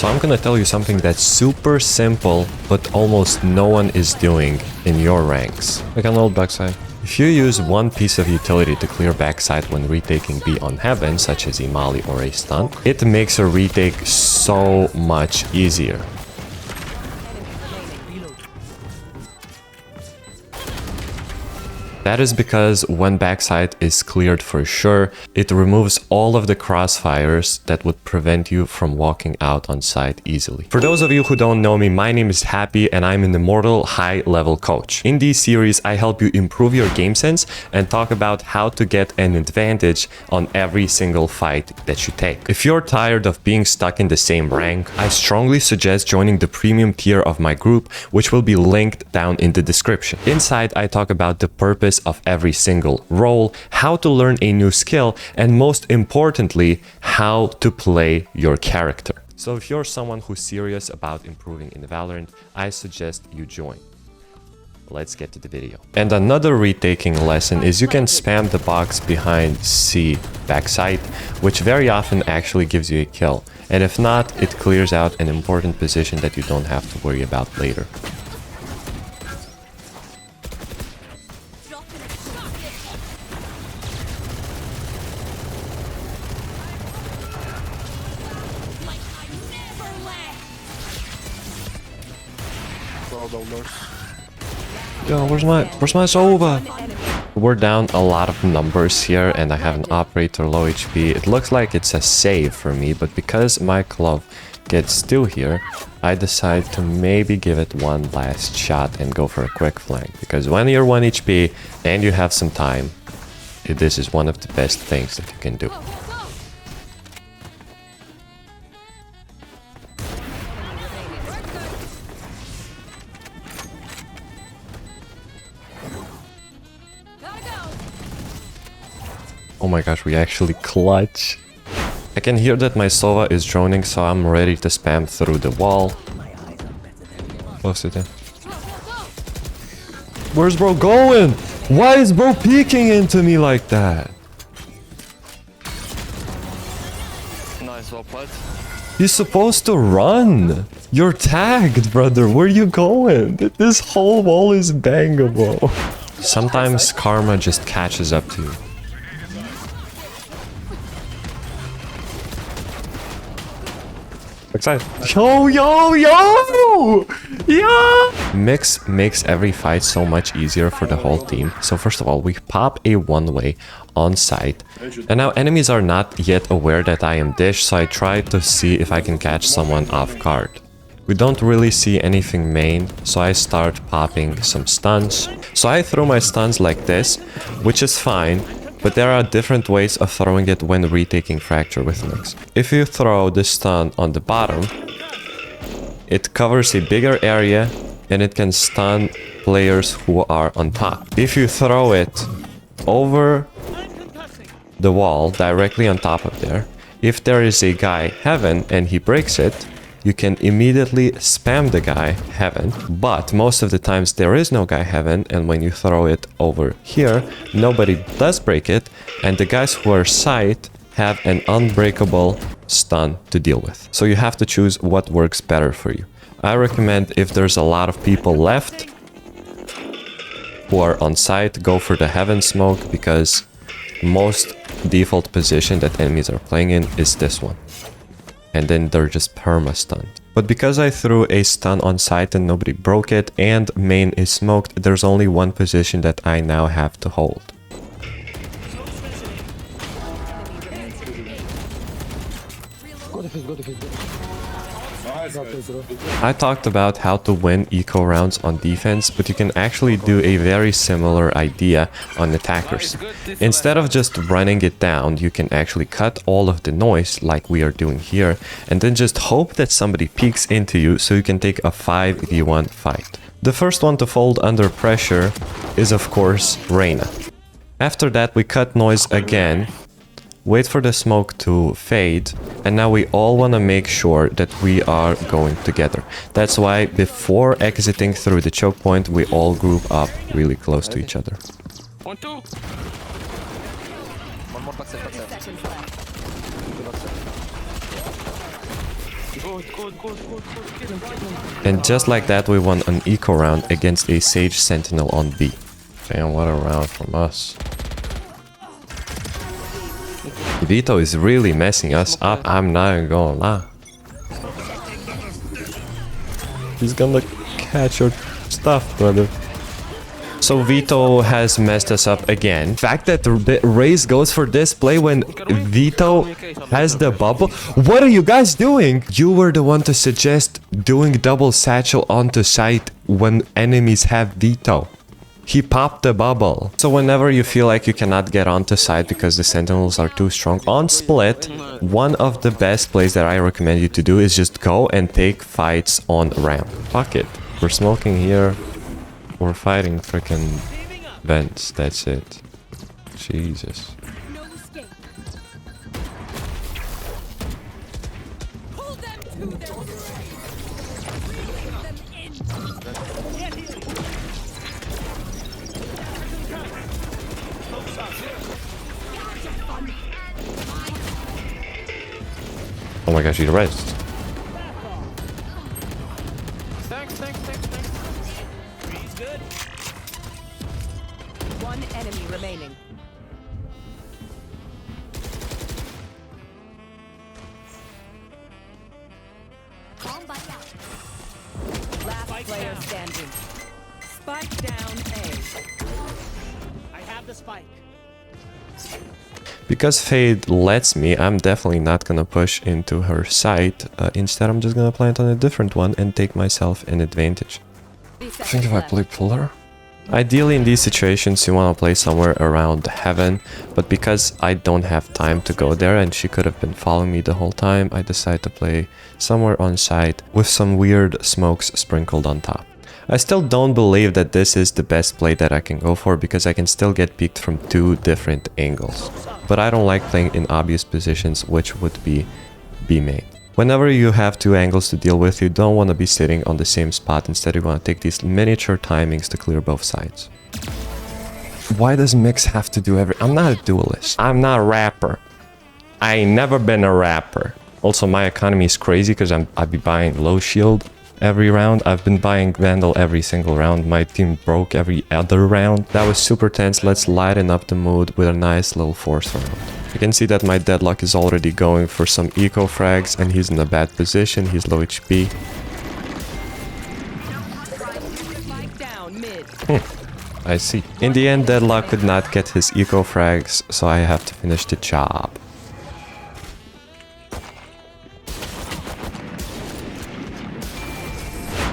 So I'm gonna tell you something that's super simple, but almost no one is doing in your ranks. Like an old backside. If you use one piece of utility to clear backside when retaking B on heaven, such as a molly or a stun, it makes a retake so much easier. That is because when backside is cleared for sure, it removes all of the crossfires that would prevent you from walking out on site easily. For those of you who don't know me, my name is Happy and I'm an immortal high-level coach. In this series, I help you improve your game sense and talk about how to get an advantage on every single fight that you take. If you're tired of being stuck in the same rank, I strongly suggest joining the premium tier of my group, which will be linked down in the description. Inside, I talk about the purpose of every single role, how to learn a new skill, and most importantly, how to play your character. So if you're someone who's serious about improving in Valorant, I suggest you join. Let's get to the video. And another retaking lesson is you can spam the box behind C backside, which very often actually gives you a kill. And if not, it clears out an important position that you don't have to worry about later. Yo, where's my Sova? We're down a lot of numbers here and I have an operator low HP. It looks like it's a save for me, but because my glove gets still here, I decide to maybe give it one last shot and go for a quick flank. Because when you're 1 HP and you have some time, this is one of the best things that you can do. Oh my gosh, we actually clutch. I can hear that my Sova is droning, so I'm ready to spam through the wall. Close it in. Where's bro going? Why is bro peeking into me like that? Nice, well played. He's supposed to run. You're tagged, brother. Where you going? This whole wall is bangable. Sometimes karma just catches up to you. Excited. Yo! Mix makes every fight so much easier for the whole team. So first of all, we pop a one-way on site. And now enemies are not yet aware that I am Dish, so I try to see if I can catch someone off guard. We don't really see anything main, so I start popping some stuns. So I throw my stuns like this, which is fine. But there are different ways of throwing it when retaking Fracture with Mix. If you throw the stun on the bottom, it covers a bigger area and it can stun players who are on top. If you throw it over the wall, directly on top of there, if there is a guy heaven and he breaks it, you can immediately spam the guy heaven, but most of the times there is no guy heaven, and when you throw it over here, nobody does break it, and the guys who are site have an unbreakable stun to deal with. So you have to choose what works better for you. I recommend if there's a lot of people left who are on site, go for the heaven smoke, because most default position that enemies are playing in is this one. And then they're just perma-stunned. But because I threw a stun on site and nobody broke it, and main is smoked, there's only one position that I now have to hold. I talked about how to win eco rounds on defense, but you can actually do a very similar idea on attackers. Instead of just running it down, you can actually cut all of the noise like we are doing here, and then just hope that somebody peeks into you so you can take a 5v1 fight. The first one to fold under pressure is of course Reyna. After that we cut noise again, wait for the smoke to fade, and now we all want to make sure that we are going together. That's why before exiting through the choke point, we all group up really close to each other. 1, 2. One more backside. And just like that, we won an eco round against a Sage Sentinel on B. Damn, what a round from us. Vito is really messing us up, I'm not even gonna lie. He's gonna catch your stuff, brother. So Vito has messed us up again. The fact that the race goes for this play when Vito has the bubble. What are you guys doing? You were the one to suggest doing double satchel onto site when enemies have Vito. He popped the bubble. So whenever you feel like you cannot get onto site because the sentinels are too strong, on split, one of the best plays that I recommend you to do is just go and take fights on ramp. Fuck it. We're smoking here. We're fighting freaking vents, that's it. Jesus. Oh my gosh, he rests. Thanks. Good. One enemy remaining. Last player standing. Spike down A. I have the spike. Because Fade lets me, I'm definitely not gonna push into her site. Instead, I'm just gonna plant on a different one and take myself an advantage. I think if I play Puller. Ideally, in these situations, you want to play somewhere around heaven, but because I don't have time to go there and she could have been following me the whole time, I decided to play somewhere on site with some weird smokes sprinkled on top. I still don't believe that this is the best play that I can go for because I can still get peeked from two different angles. But I don't like playing in obvious positions, which would be B main. Whenever you have two angles to deal with, you don't want to be sitting on the same spot. Instead, you want to take these miniature timings to clear both sides. Why does Mix have to do every... I'm not a duelist. I'm not a rapper. I ain't never been a rapper. Also, my economy is crazy because I be buying low shield every round. I've been buying Vandal every single round. My team broke every other round. That was super tense. Let's lighten up the mood with a nice little force round. You can see that my Deadlock is already going for some eco frags and he's in a bad position. He's low HP. I see. In the end, Deadlock could not get his eco frags, so I have to finish the job.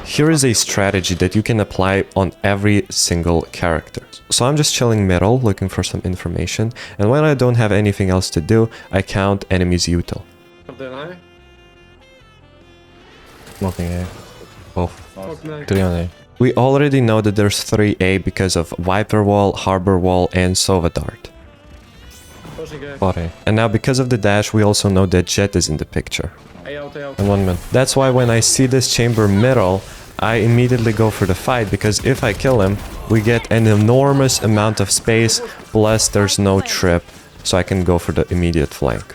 Here is a strategy that you can apply on every single character. So I'm just chilling middle, looking for some information, and when I don't have anything else to do, I count enemies' util. Smoking A. Both. 3 on A. We already know that there's 3A because of Viper Wall, Harbor Wall, and Sova Dart. And now because of the dash, we also know that Jet is in the picture. And 1 minute. That's why when I see this chamber middle, I immediately go for the fight, because if I kill him, we get an enormous amount of space, plus there's no trip, so I can go for the immediate flank.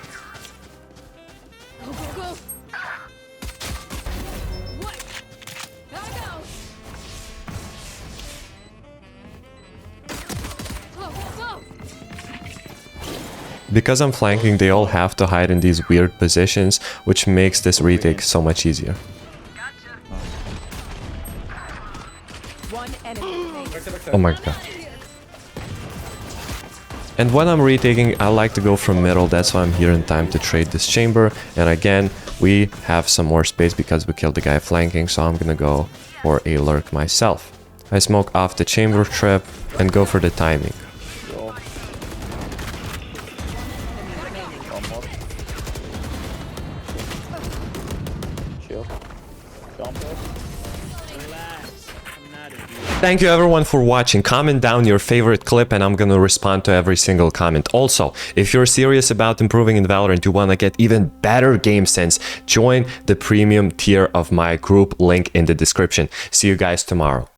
Because I'm flanking, they all have to hide in these weird positions, which makes this retake so much easier. Oh my god. And when I'm retaking, I like to go from middle, that's why I'm here in time to trade this chamber. And again, we have some more space because we killed the guy flanking, so I'm gonna go for a lurk myself. I smoke off the chamber trap and go for the timing. Thank you everyone for watching. Comment down your favorite clip and I'm gonna respond to every single comment. Also, if you're serious about improving in Valorant, you wanna get even better game sense, join the premium tier of my group, link in the description. See you guys tomorrow.